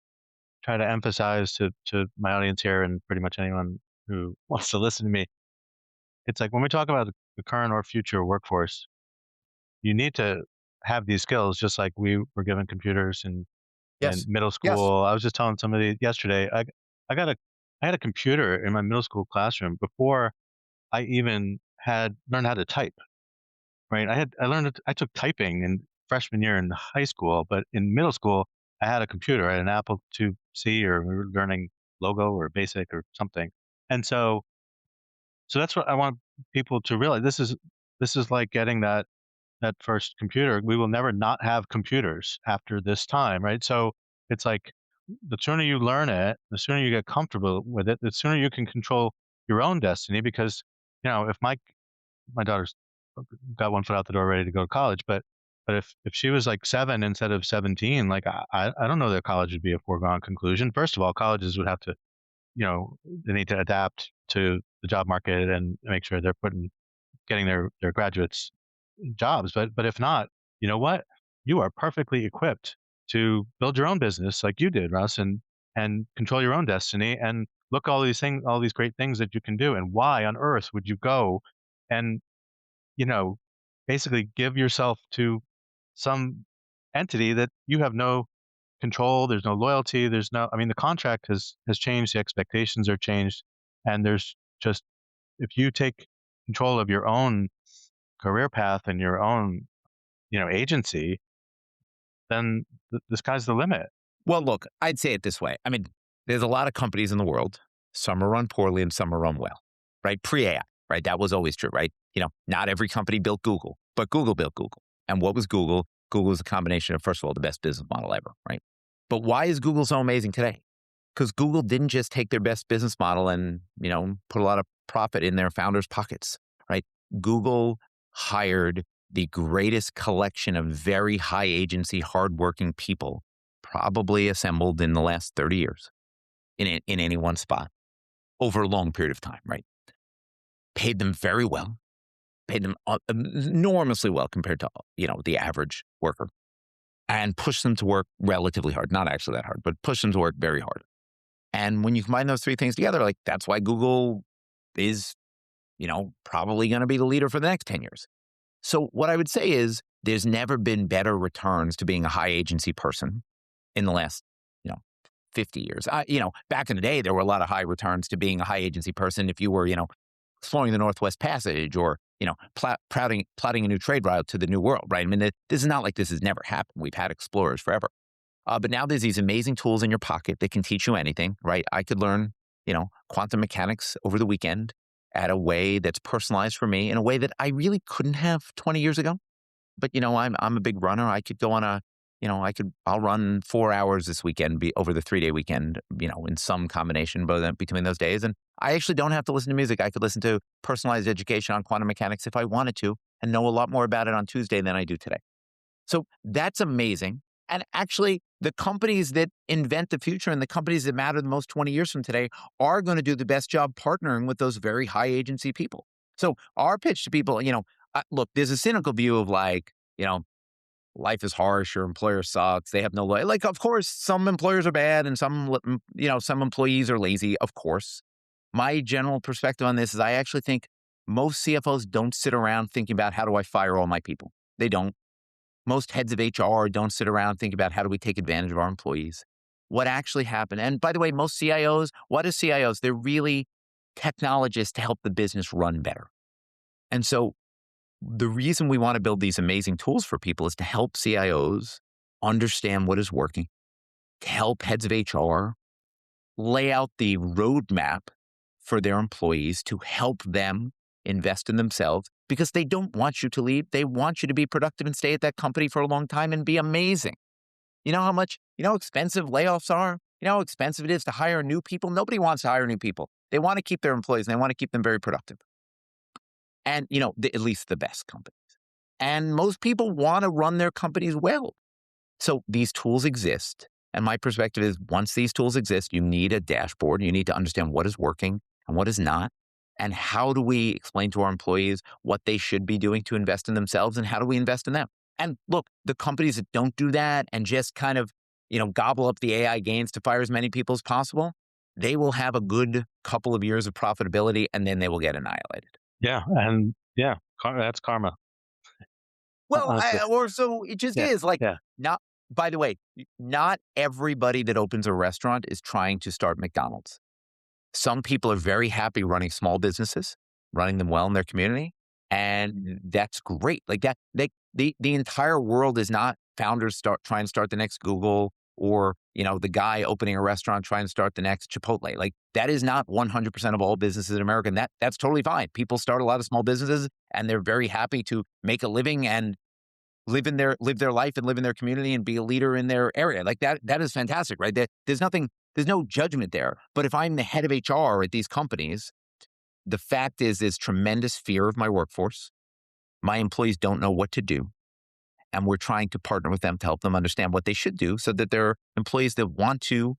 [SPEAKER 1] try to emphasize to my audience here and pretty much anyone who wants to listen to me. It's like when we talk about the current or future workforce, you need to have these skills, just like we were given computers in middle school.
[SPEAKER 2] Yes.
[SPEAKER 1] I was just telling somebody yesterday, I had a computer in my middle school classroom before I even had learned how to type. Right? I took typing in freshman year in high school, but in middle school I had a computer. I had an Apple IIc, or we were learning Logo or Basic or something. And so that's what I want people to realize. This is like getting that first computer. We will never not have computers after this time, right? So it's like the sooner you learn it, the sooner you get comfortable with it, the sooner you can control your own destiny. Because if my daughter's got one foot out the door, ready to go to college, but if she was like 7 instead of 17, like I don't know that college would be a foregone conclusion. First of all, colleges would have to, they need to adapt to the job market and make sure they're getting their graduates jobs. But if not, you know what? You are perfectly equipped to build your own business like you did, Russ, and control your own destiny and look all these great things that you can do. And why on earth would you go and, basically give yourself to some entity that you have no control, there's no loyalty, the contract has changed, the expectations are changed, and there's just, if you take control of your own career path and your own, agency, then the sky's the limit.
[SPEAKER 2] Well, look, I'd say it this way. There's a lot of companies in the world. Some are run poorly and some are run well, right? Pre-AI, right? That was always true, right? Not every company built Google, but Google built Google. And what was Google? Google is a combination of, first of all, the best business model ever, right? But why is Google so amazing today? Because Google didn't just take their best business model and, put a lot of profit in their founders' pockets, right? Google hired the greatest collection of very high agency, hardworking people probably assembled in the last 30 years in any one spot over a long period of time, right? Paid them very well, paid them enormously well compared to, the average worker, and pushed them to work relatively hard. Not actually that hard, but pushed them to work very hard. And when you combine those three things together, like that's why Google is, probably going to be the leader for the next 10 years. So what I would say is there's never been better returns to being a high agency person in the last, 50 years. Back in the day, there were a lot of high returns to being a high agency person if you were, exploring the Northwest Passage or, plotting a new trade route to the New World, right? This is not like this has never happened. We've had explorers forever. But now there's these amazing tools in your pocket that can teach you anything, right? I could learn, quantum mechanics over the weekend at a way that's personalized for me in a way that I really couldn't have 20 years ago. But, I'm a big runner. I could go on I'll run 4 hours this weekend, over the 3-day weekend, in some combination between those days. And I actually don't have to listen to music. I could listen to personalized education on quantum mechanics if I wanted to and know a lot more about it on Tuesday than I do today. So that's amazing. And actually, the companies that invent the future and the companies that matter the most 20 years from today are going to do the best job partnering with those very high agency people. So our pitch to people, look, there's a cynical view of life is harsh, your employer sucks, they have no loyalty. Like, of course, some employers are bad and some employees are lazy, of course. my general perspective on this is I actually think most CFOs don't sit around thinking about how do I fire all my people. They don't. Most heads of HR don't sit around thinking about how do we take advantage of our employees. What actually happened, and by the way, most CIOs, what are CIOs? They're really technologists to help the business run better. And so the reason we want to build these amazing tools for people is to help CIOs understand what is working, to help heads of HR lay out the roadmap for their employees to help them invest in themselves because they don't want you to leave. They want you to be productive and stay at that company for a long time and be amazing. You know how expensive layoffs are? You know how expensive it is to hire new people? Nobody wants to hire new people. They want to keep their employees and they want to keep them very productive. And, at least the best companies. And most people want to run their companies well. So these tools exist. And my perspective is once these tools exist, you need a dashboard. You need to understand what is working and what is not. And how do we explain to our employees what they should be doing to invest in themselves and how do we invest in them? And look, the companies that don't do that and just kind of, gobble up the AI gains to fire as many people as possible, they will have a good couple of years of profitability and then they will get annihilated.
[SPEAKER 1] Yeah. And that's karma.
[SPEAKER 2] Well, so it just is like, not, by the way, not everybody that opens a restaurant is trying to start McDonald's. Some people are very happy running small businesses, running them well in their community. And that's great. Like that, the entire world is not founders trying to start the next Google or, the guy opening a restaurant trying to start the next Chipotle. Like that is not 100% of all businesses in America. And that's totally fine. People start a lot of small businesses and they're very happy to make a living and live their life and live in their community and be a leader in their area. Like that is fantastic, right? There's no judgment there. But if I'm the head of HR at these companies, the fact is there's tremendous fear of my workforce. My employees don't know what to do. And we're trying to partner with them to help them understand what they should do so that they're employees that want to,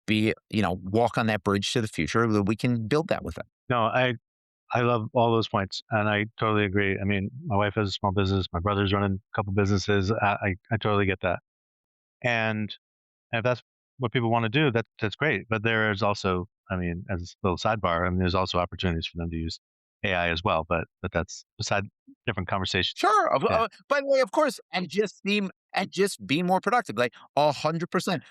[SPEAKER 2] walk on that bridge to the future, that we can build that with them.
[SPEAKER 1] No, I love all those points. And I totally agree. I mean, my wife has a small business. My brother's running a couple businesses. I totally get that. And if that's what people want to do, that's great. But there is also, as a little sidebar, there's also opportunities for them to use AI as well. But that's beside different conversation.
[SPEAKER 2] Sure. By the way, of course, and just be more productive. Like 100%.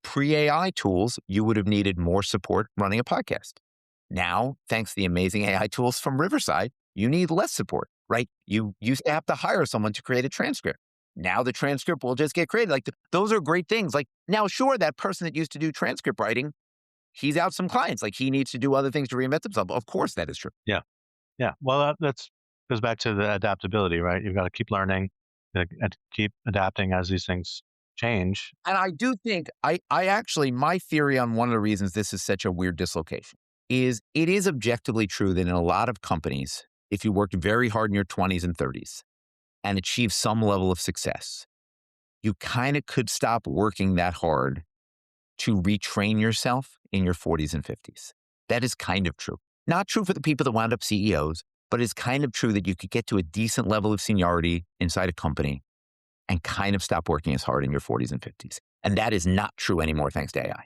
[SPEAKER 2] Pre-AI tools, you would have needed more support running a podcast. Now, thanks to the amazing AI tools from Riverside, you need less support, right? You used to have to hire someone to create a transcript. Now the transcript will just get created. Like those are great things. Like now, sure, that person that used to do transcript writing, he's out some clients. Like he needs to do other things to reinvent himself. Of course, that is true.
[SPEAKER 1] Yeah. Well, that's goes back to the adaptability, right? You've got to keep learning, and keep adapting as these things change.
[SPEAKER 2] And I do think I actually, my theory on one of the reasons this is such a weird dislocation is it is objectively true that in a lot of companies, if you worked very hard in your 20s and 30s and achieved some level of success, you kind of could stop working that hard to retrain yourself in your 40s and 50s. That is kind of true. Not true for the people that wound up CEOs, but it's kind of true that you could get to a decent level of seniority inside a company and kind of stop working as hard in your 40s and 50s. And that is not true anymore thanks to AI.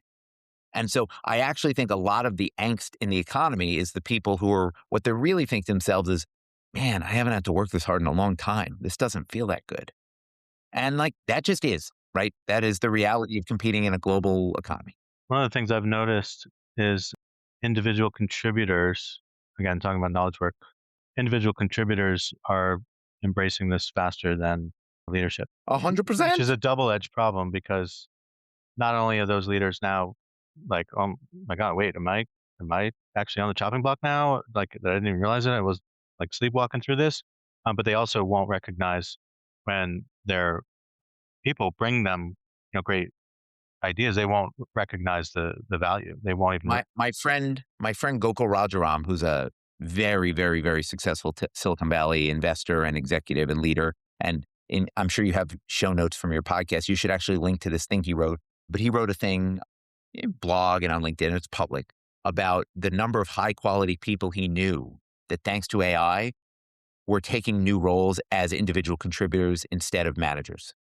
[SPEAKER 2] And so I actually think a lot of the angst in the economy is the people who are, what they really think to themselves is, man, I haven't had to work this hard in a long time. This doesn't feel that good. And like, that just is, right? That is the reality of competing in a global economy.
[SPEAKER 1] One of the things I've noticed is individual contributors, again, talking about knowledge work, individual contributors are embracing this faster than leadership.
[SPEAKER 2] 100%.
[SPEAKER 1] Which is a double-edged problem because not only are those leaders now like, oh my God, wait, am I actually on the chopping block now? Like I didn't even realize it. I was like sleepwalking through this. But they also won't recognize when their people bring them, great ideas. They won't recognize the value. They won't even.
[SPEAKER 2] My friend Gokul Rajaram, who's a very, very, very successful Silicon Valley investor and executive and leader. And I'm sure you have show notes from your podcast. You should actually link to this thing he wrote. But he wrote a thing, blog and on LinkedIn, it's public, about the number of high quality people he knew that thanks to AI were taking new roles as individual contributors instead of managers.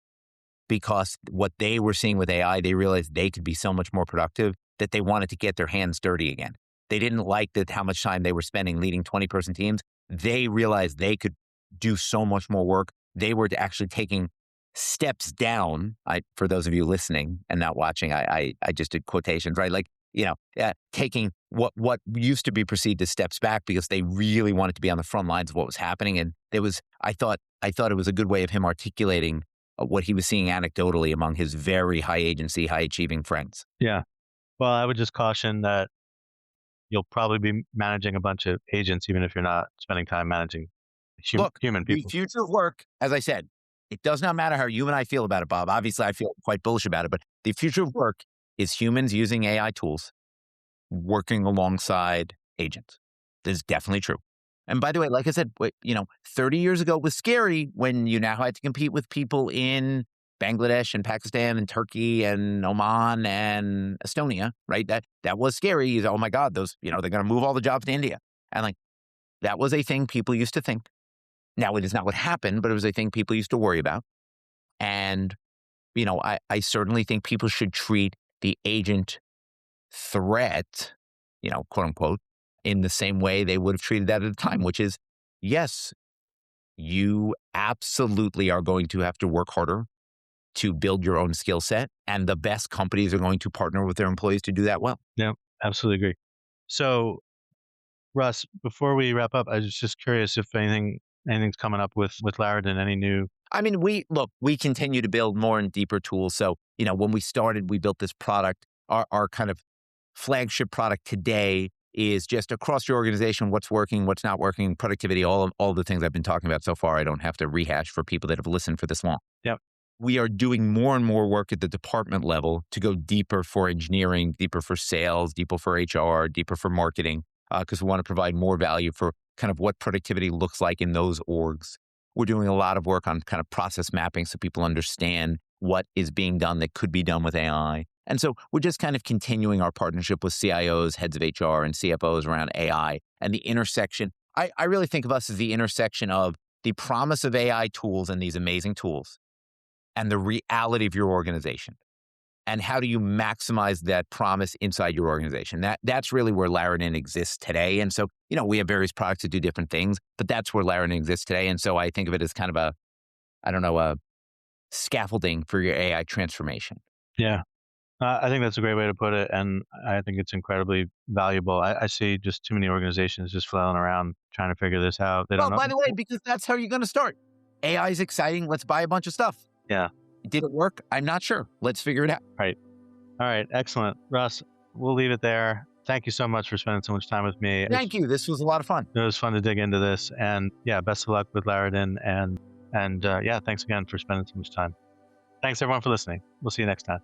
[SPEAKER 2] Because what they were seeing with AI, they realized they could be so much more productive that they wanted to get their hands dirty again. They didn't like that how much time they were spending leading 20-person teams. They realized they could do so much more work. They were actually taking steps down. For those of you listening and not watching, I just did quotations, right? Like, taking what used to be perceived as steps back because they really wanted to be on the front lines of what was happening. And I thought it was a good way of him articulating what he was seeing anecdotally among his very high agency, high achieving friends.
[SPEAKER 1] Yeah. Well, I would just caution that you'll probably be managing a bunch of agents, even if you're not spending time managing human people.
[SPEAKER 2] The future of work, as I said, it does not matter how you and I feel about it, Bob. Obviously, I feel quite bullish about it, but the future of work is humans using AI tools, working alongside agents. This is definitely true. And by the way, like I said, 30 years ago it was scary when you now had to compete with people in Bangladesh and Pakistan and Turkey and Oman and Estonia, right? That was scary. Oh my God, those, they're going to move all the jobs to India. And that was a thing people used to think. Now, it is not what happened, but it was a thing people used to worry about. And, I certainly think people should treat the agent threat, quote unquote, in the same way they would have treated that at the time, which is, yes, you absolutely are going to have to work harder to build your own skill set. And the best companies are going to partner with their employees to do that well.
[SPEAKER 1] Yeah, absolutely agree. So, Russ, before we wrap up, I was just curious if anything's coming up with Larridin, any new?
[SPEAKER 2] I mean, we continue to build more and deeper tools. So, when we started, we built this product. Our kind of flagship product today is just across your organization, what's working, what's not working, productivity, all the things I've been talking about so far. I don't have to rehash for people that have listened for this long.
[SPEAKER 1] Yep.
[SPEAKER 2] We are doing more and more work at the department level to go deeper for engineering, deeper for sales, deeper for HR, deeper for marketing, because we want to provide more value for kind of what productivity looks like in those orgs. We're doing a lot of work on kind of process mapping so people understand what is being done that could be done with AI. And so we're just kind of continuing our partnership with CIOs, heads of HR, and CFOs around AI and the intersection. I really think of us as the intersection of the promise of AI tools and these amazing tools and the reality of your organization. And how do you maximize that promise inside your organization? That's really where Larridin exists today. And so, we have various products that do different things, but that's where Larridin exists today. And so I think of it as kind of a scaffolding for your AI transformation.
[SPEAKER 1] Yeah. I think that's a great way to put it. And I think it's incredibly valuable. I see just too many organizations just flailing around trying to figure this out. They don't know.
[SPEAKER 2] By the way, because that's how you're going to start. AI is exciting. Let's buy a bunch of stuff.
[SPEAKER 1] Yeah.
[SPEAKER 2] Did it work? I'm not sure. Let's figure it out.
[SPEAKER 1] Right. All right. Excellent. Russ, we'll leave it there. Thank you so much for spending so much time with me.
[SPEAKER 2] Thank you. This was a lot of fun.
[SPEAKER 1] It was fun to dig into this. And yeah, best of luck with Larridin. And thanks again for spending so much time. Thanks everyone for listening. We'll see you next time.